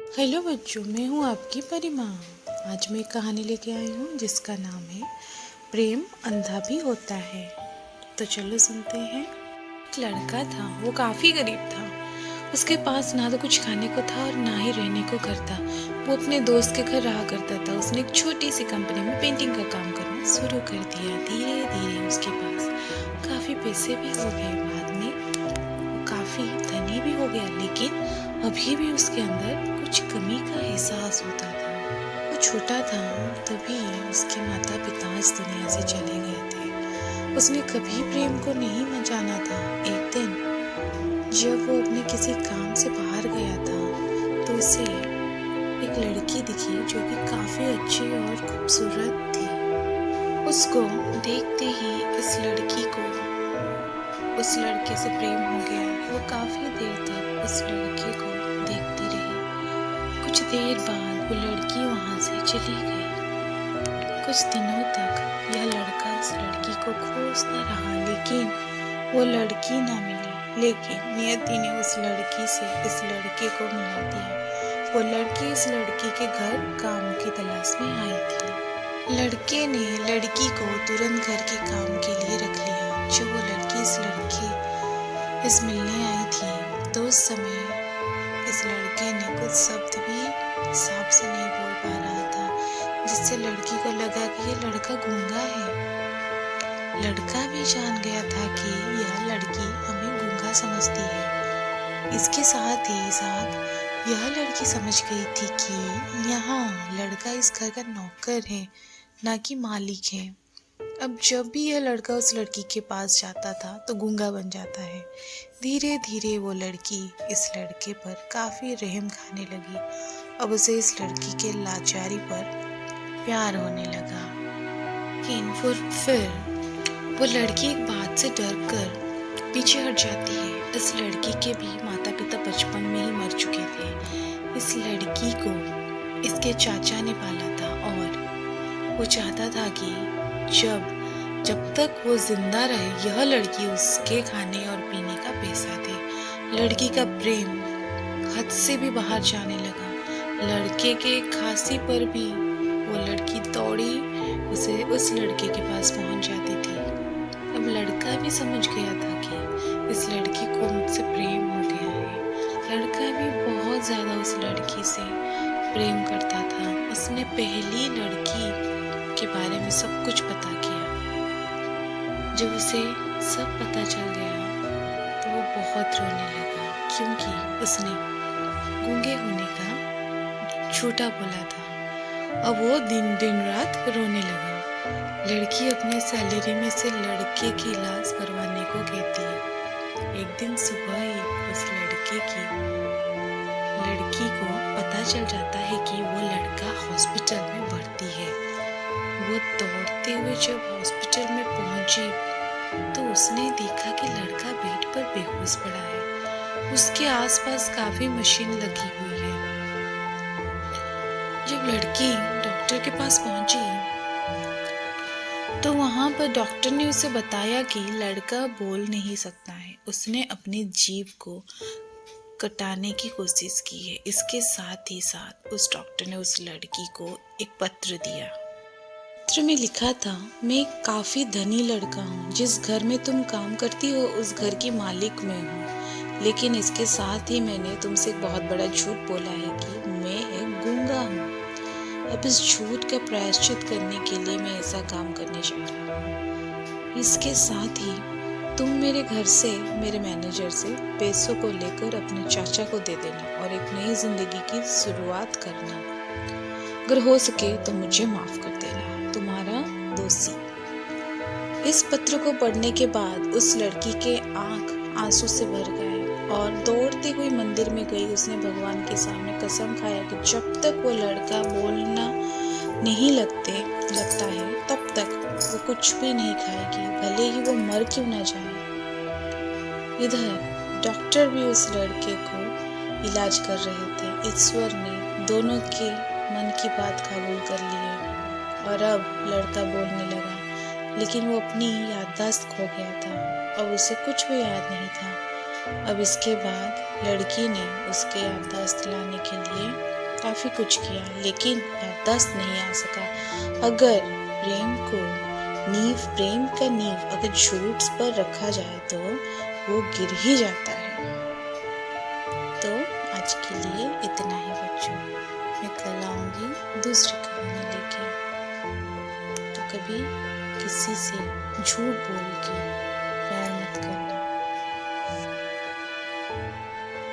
Hello बच्चों, मैं हूँ आपकी परिमा। आज मैं एक कहानी लेके आई हूँ जिसका नाम है प्रेम अंधा भी होता है। तो चलो सुनते हैं। एक लड़का था, वो काफ़ी गरीब था। उसके पास ना तो कुछ खाने को था और ना ही रहने को घर था। वो अपने दोस्त के घर रहा करता था। उसने एक छोटी सी कंपनी में पेंटिंग का काम करना शुरू कर दिया। धीरे धीरे उसके पास काफ़ी पैसे भी हो गए। बाद में वो काफ़ी धनी भी हो गया, लेकिन अभी भी उसके अंदर कुछ कमी का एहसास होता था। वो छोटा था तभी उसके माता पिता इस दुनिया से चले गए थे। उसने कभी प्रेम को नहीं जाना था। एक दिन जब वो अपने किसी काम से बाहर गया था तो उसे एक लड़की दिखी जो कि काफ़ी अच्छी और खूबसूरत थी। उसको देखते ही उस लड़के से प्रेम हो गया। वो काफ़ी देर तक उस लड़के को देखती रही। कुछ देर बाद वो लड़की वहाँ से चली गई। कुछ दिनों तक यह लड़का उस लड़की को खोजता रहा, लेकिन वो लड़की ना मिली। लेकिन नियति ने उस लड़की से इस लड़के को मिला दिया। वो लड़की इस लड़की के घर काम की तलाश में आई थी। लड़के ने लड़की को तुरंत घर के काम के लिए रख लिया। जब वो लड़की इस मिलने आई थी तो उस समय इस लड़के ने कुछ शब्द भी साफ से नहीं बोल पा रहा था, जिससे लड़की को लगा कि ये लड़का गूंगा है। लड़का भी जान गया था कि यह लड़की हमें गूंगा समझती है। इसके साथ ही साथ यह लड़की समझ गई थी कि यहाँ लड़का इस घर का नौकर है, ना कि मालिक है। अब जब भी यह लड़का उस लड़की के पास जाता था तो गूंगा बन जाता है। धीरे धीरे वो लड़की इस लड़के पर काफ़ी रहम खाने लगी। अब उसे इस लड़की के लाचारी पर प्यार होने लगा। लेकिन फिर वो लड़की एक बात से डर कर पीछे हट जाती है। इस लड़की के भी माता पिता बचपन में ही मर चुके थे। इस लड़की को इसके चाचा ने पाला था और वो चाहता था कि जब तक वो जिंदा रहे यह लड़की उसके खाने और पीने का पैसा दे। लड़की का प्रेम हद से भी बाहर जाने लगा। लड़के के खांसी पर भी वो लड़की दौड़ी उस लड़के के पास पहुंच जाती थी। अब लड़का भी समझ गया था कि इस लड़की को मुझसे प्रेम हो गया है। लड़का भी बहुत ज्यादा उस लड़की से प्रेम करता था। उसने पहली लड़की के बारे में सब कुछ पता किया। जब उसे सब पता चल गया तो वो बहुत रोने लगा, क्योंकि उसने गूंगे होने का झूठा बोला था। अब वो दिन रात रोने लगा। लड़की अपने सैलरी में से लड़के की इलाज करवाने को कहती है। एक दिन सुबह ही उस लड़की को पता चल जाता है कि वो लड़का हॉस्पिटल में भर्ती है। वो दौड़ते हुए जब हॉस्पिटल में पहुंची तो उसने देखा कि लड़का बेड पर बेहोश पड़ा है। उसके आसपास काफी मशीन लगी हुई है। जब लड़की डॉक्टर के पास पहुंची तो वहां पर डॉक्टर ने उसे बताया कि लड़का बोल नहीं सकता है। उसने अपनी जीभ को कटाने की कोशिश की है। इसके साथ ही साथ उस डॉक्टर ने उस लड़की को एक पत्र दिया। पत्र में लिखा था, मैं एक काफी धनी लड़का हूँ। जिस घर में तुम काम करती हो उस घर की मालिक मैं हूँ। लेकिन इसके साथ ही मैंने तुमसे एक बहुत बड़ा झूठ बोला है कि मैं एक गूंगा हूँ। अब इस झूठ का प्रायश्चित करने के लिए मैं ऐसा काम करने जा रहा हूँ। इसके साथ ही तुम मेरे घर से, मेरे मैनेजर से पैसों को लेकर अपने चाचा को दे देना और एक नई जिंदगी की शुरुआत करना। अगर हो सके तो मुझे माफ कर देना। तुम्हारा दोषी। इस पत्र को पढ़ने के बाद उस लड़की के आंख आंसू से भर गए और दौड़ती हुई मंदिर में गई। उसने भगवान के सामने कसम खाया कि जब तक वो लड़का बोलना नहीं लगता है तब तक वो कुछ भी नहीं खाएगी, भले ही वो मर क्यों ना जाए। इधर डॉक्टर भी उस लड़के को इलाज कर रहे थे। ईश्वर ने दोनों के मन की बात कबूल कर ली और अब लड़का बोलने लगा, लेकिन वो अपनी याददाश्त खो गया था। अब उसे कुछ भी याद नहीं था। अब इसके बाद लड़की ने उसके याददाश्त लाने के लिए काफ़ी कुछ किया, लेकिन याददाश्त नहीं आ सका। अगर प्रेम का नींव अगर झूठ पर रखा जाए तो वो गिर ही जाता है। तो आज के लिए इतना ही बच्चों। मैं कल आऊँगी दूसरी कहानी लेके। तो कभी किसी से झूठ बोल के प्यार मत करना।